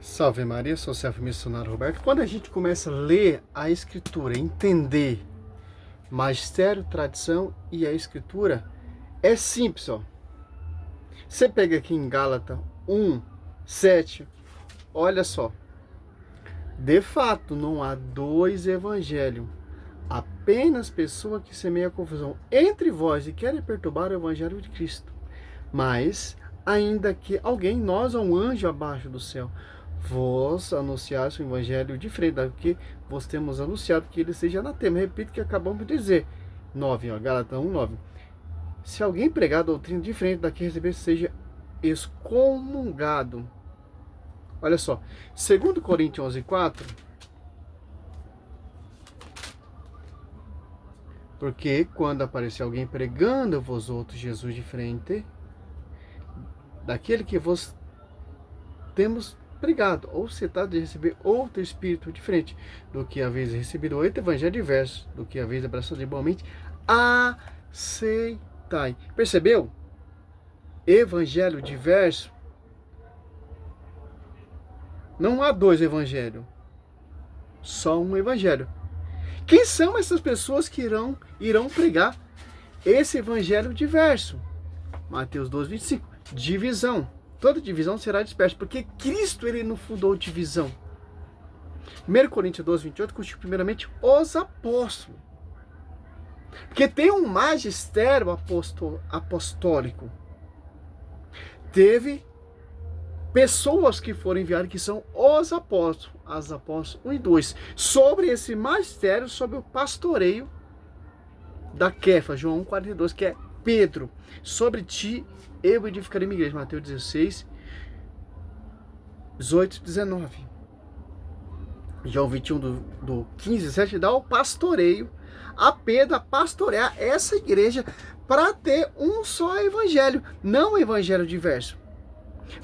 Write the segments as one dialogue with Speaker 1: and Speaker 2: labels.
Speaker 1: Salve Maria, sou o Servo Missionário Roberto. Quando a gente começa a ler a Escritura, entender magistério, tradição e a Escritura, é simples, ó. Você pega aqui em Gálatas 1:7, olha só. De fato, não há dois evangelhos, apenas pessoa que semeia confusão entre vós e querem perturbar o evangelho de Cristo. Mas, ainda que alguém, nós ou um anjo abaixo do céu, vos anunciasse o evangelho diferente do que vos temos anunciado, que ele seja anatema. Repito o que acabamos de dizer. 9, ó, Gálatas 1:9. Se alguém pregar a doutrina diferente da que receber, seja excomungado. Olha só, 2 Coríntios 11:4. Porque quando aparecer alguém pregando a vós outros Jesus diferente daquele que vos temos pregado, ou citado de receber outro espírito diferente do que haveis recebido, outro evangelho diverso do que haveis abraçado igualmente, aceitai. Percebeu? Evangelho diverso. Não há dois evangelhos, só um evangelho. Quem são essas pessoas que irão pregar esse evangelho diverso? Mateus 12:25. Divisão. Toda divisão será dispersa, porque Cristo ele não fundou divisão. 1 Coríntios 12:28 constitui primeiramente os apóstolos. Porque tem um magistério apostólico. Teve pessoas que foram enviadas, que são os apóstolos, as apóstolos 1 e 2, sobre esse magistério, sobre o pastoreio da Quefa, João 1:42, que é Pedro. Sobre ti eu edificarei minha igreja, Mateus 16:18-19. João 21 do 15:7 dá o pastoreio a Pedro a pastorear essa igreja para ter um só evangelho, não um evangelho diverso.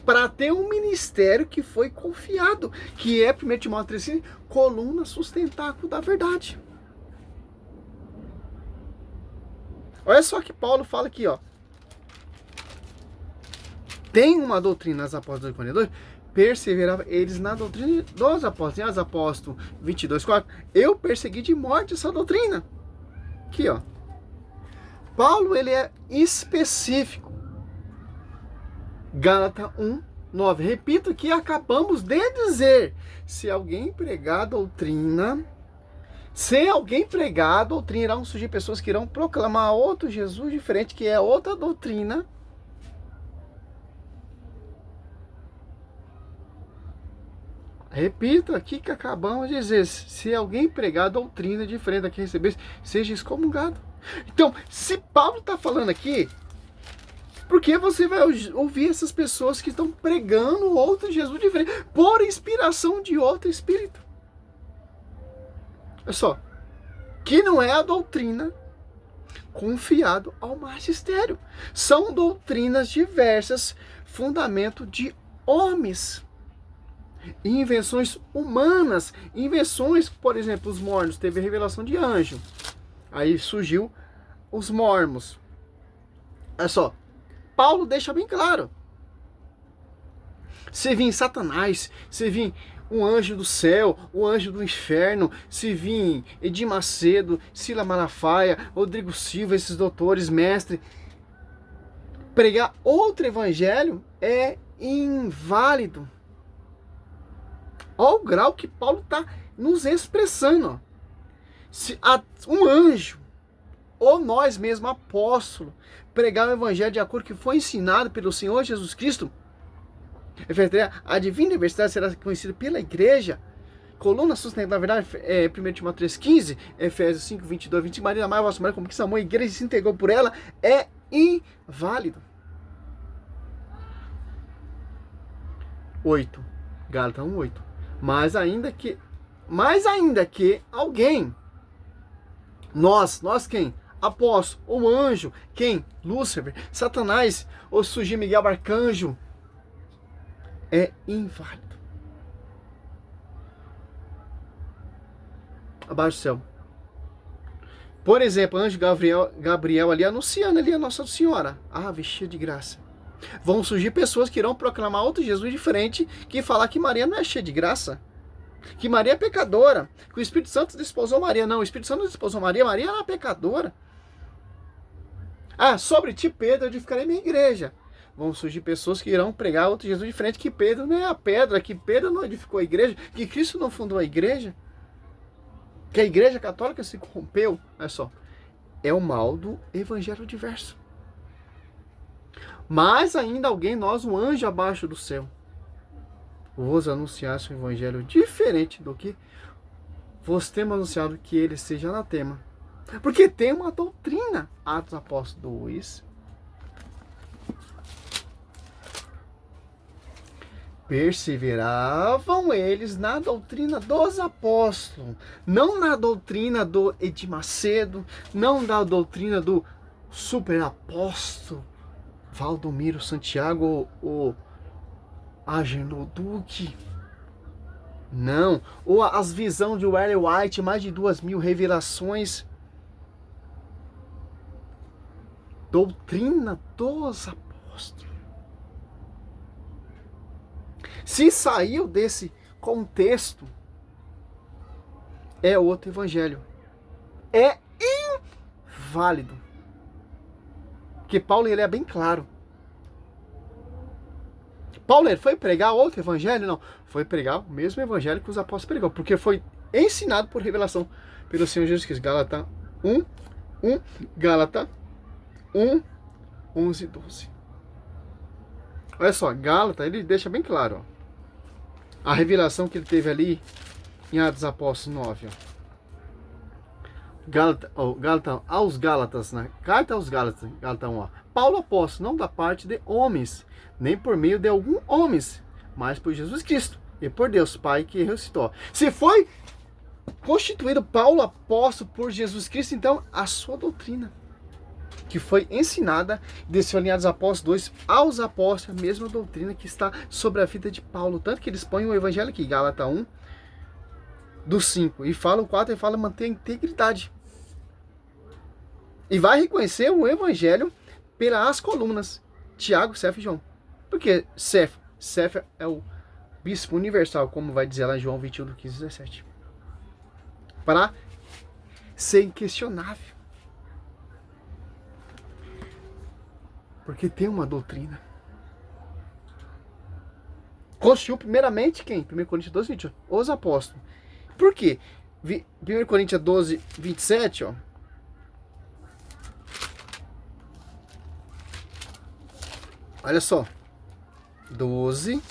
Speaker 1: Para ter um ministério que foi confiado, que é 1 Timóteo 3:5, coluna sustentáculo da verdade. Olha só que Paulo fala aqui, ó. Tem uma doutrina nas apóstolos 42, perseveravam eles na doutrina dos apóstolos. Em Atos Apóstolos 22:4, eu persegui de morte essa doutrina. Aqui, ó. Paulo, ele é específico. Gálatas 1:9. Repito que acabamos de dizer. Se alguém pregar a doutrina, irão surgir pessoas que irão proclamar outro Jesus diferente, que é outra doutrina. Repito aqui que acabamos de dizer. Se alguém pregar a doutrina diferente da que recebesse, seja excomungado. Então, se Paulo está falando aqui, por que você vai ouvir essas pessoas que estão pregando outro Jesus diferente, por inspiração de outro espírito? Olha só, que não é a doutrina confiado ao magistério. São doutrinas diversas, fundamento de homens. Invenções humanas, invenções, por exemplo, os mormons, teve a revelação de anjo. Aí surgiu os mormons. Olha só, Paulo deixa bem claro. Se vir Satanás, se vir um anjo do céu, o anjo do inferno, se vir Edir Macedo, Sila Malafaia, Rodrigo Silva, esses doutores, mestres, pregar outro evangelho é inválido. Olha o grau que Paulo está nos expressando. Ó. Se um anjo, ou nós mesmos, apóstolo, pregar o evangelho de acordo com o que foi ensinado pelo Senhor Jesus Cristo, a divina universidade será conhecida pela igreja, coluna sustentada, na verdade, 1 Timóteo 3:15, Efésios 5:22-25, Maria amai a vossa mulher como que amou a igreja e se entregou por ela, é inválido. 8, Gálatas 1:8. Mas ainda que alguém, nós quem? Apóstolo, ou anjo, quem? Lúcifer, Satanás, ou surgir Miguel Arcanjo, é inválido. Abaixo do céu. Por exemplo, anjo Gabriel ali anunciando ali a Nossa Senhora, vestida de graça. Vão surgir pessoas que irão proclamar outro Jesus diferente, que falar que Maria não é cheia de graça, que Maria é pecadora, que o Espírito Santo desposou Maria. Não, o Espírito Santo não desposou Maria, Maria era pecadora. Ah, sobre ti, Pedro, eu edificarei minha igreja. Vão surgir pessoas que irão pregar outro Jesus diferente, que Pedro não é a pedra, que Pedro não edificou a igreja, que Cristo não fundou a igreja, que a igreja católica se corrompeu. Olha só, é o mal do evangelho diverso. Mas ainda alguém, nós, um anjo abaixo do céu, vos anunciasse um evangelho diferente do que vos temos anunciado, que ele seja anatema. Porque tem uma doutrina, Atos Apóstolos 2, perseveravam eles na doutrina dos apóstolos, não na doutrina do Edir Macedo, não na doutrina do super apóstolo Valdomiro Santiago ou Agenor Duque. Não, ou as visões de Ellen White, mais de 2.000 revelações. Doutrina dos apóstolos. Se saiu desse contexto, é outro evangelho. É inválido. Porque Paulo, ele é bem claro. Paulo, ele foi pregar outro evangelho? Não. Foi pregar o mesmo evangelho que os apóstolos pregam. Porque foi ensinado por revelação pelo Senhor Jesus Cristo. Gálatas 1, Gálatas 1, 11 e 12. Olha só, Gálatas, ele deixa bem claro, ó, a revelação que ele teve ali em Atos Apóstolos 9. Ó. Aos Gálatas, na carta aos Gálatas, Gálatas 1. Ó. Paulo apóstolo, não da parte de homens, nem por meio de algum homens, mas por Jesus Cristo e por Deus Pai que ressuscitou. Se foi constituído Paulo apóstolo por Jesus Cristo, então a sua doutrina, que foi ensinada, desceu ali Atos Apóstolos 2 aos apóstolos, a mesma doutrina que está sobre a vida de Paulo. Tanto que eles põem o evangelho aqui, Gálatas 1, do 5, e fala o 4, e fala manter a integridade. E vai reconhecer o evangelho pelas colunas, Tiago, Cefas e João. Porque Cefas é o bispo universal, como vai dizer lá em João 21, do 15 e 17. Para ser inquestionável. Porque tem uma doutrina. Constituiu primeiramente quem? 1 Coríntios 12, 21. Os apóstolos. Por quê? 1 Coríntios 12, 27, ó. Olha só. 12.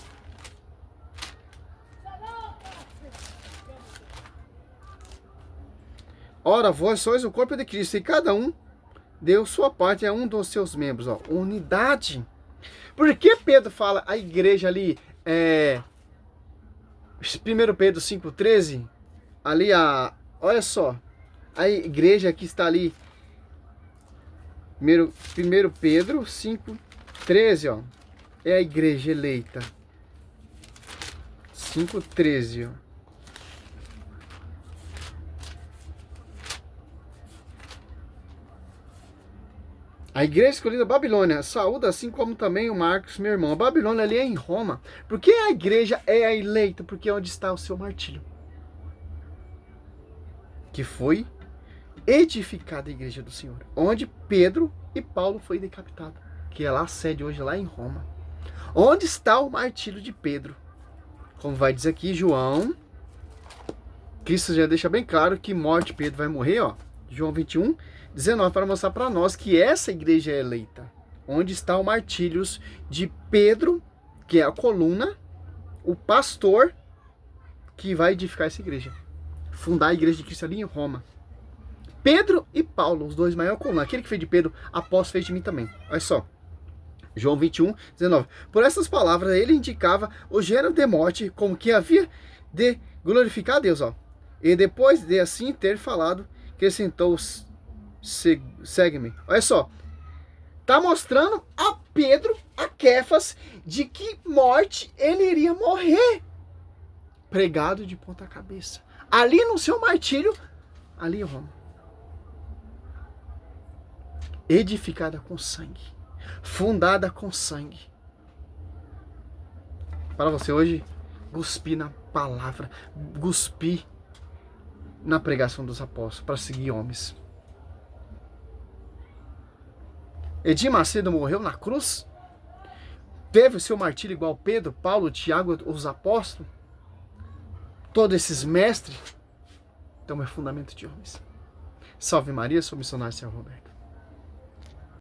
Speaker 1: Ora, vós sois o corpo de Cristo, e cada um deu sua parte a um dos seus membros. Ó. Unidade. Por que Pedro fala a igreja ali, 1 Pedro 5,13, ali olha só, a igreja que está ali, 1 Pedro 5,13, ó, é a igreja eleita. 5,13, ó. A igreja escolhida Babilônia, saúda assim como também o Marcos, meu irmão. A Babilônia ali é em Roma. Por que a igreja é a eleita? Porque é onde está o seu martírio. Que foi edificada a igreja do Senhor. Onde Pedro e Paulo foi decapitado. Que é lá a sede hoje, lá em Roma. Onde está o martírio de Pedro? Como vai dizer aqui João. Cristo já deixa bem claro que morte Pedro vai morrer, ó. João 21, 19, para mostrar para nós que essa igreja é eleita. Onde está o martírio de Pedro, que é a coluna, o pastor que vai edificar essa igreja. Fundar a igreja de Cristo ali em Roma. Pedro e Paulo, os dois maiores colunas. Aquele que fez de Pedro, apóstolo, fez de mim também. Olha só. João 21, 19. Por essas palavras, ele indicava o gênero de morte, como que havia de glorificar a Deus. Ó. E depois de assim ter falado, acrescentou, segue-me. Olha só, tá mostrando a Pedro, a Kefas, de que morte ele iria morrer, pregado de ponta cabeça, ali no seu martírio, ali em Roma, edificada com sangue. fundada com sangue. Para você hoje, cuspir na palavra, cuspir na pregação dos apóstolos, para seguir homens. Edir Macedo morreu na cruz? Teve o seu martírio igual Pedro, Paulo, Tiago, os apóstolos? Todos esses mestres? Então é fundamento de homens. Salve Maria, sou missionário Sr. Roberto.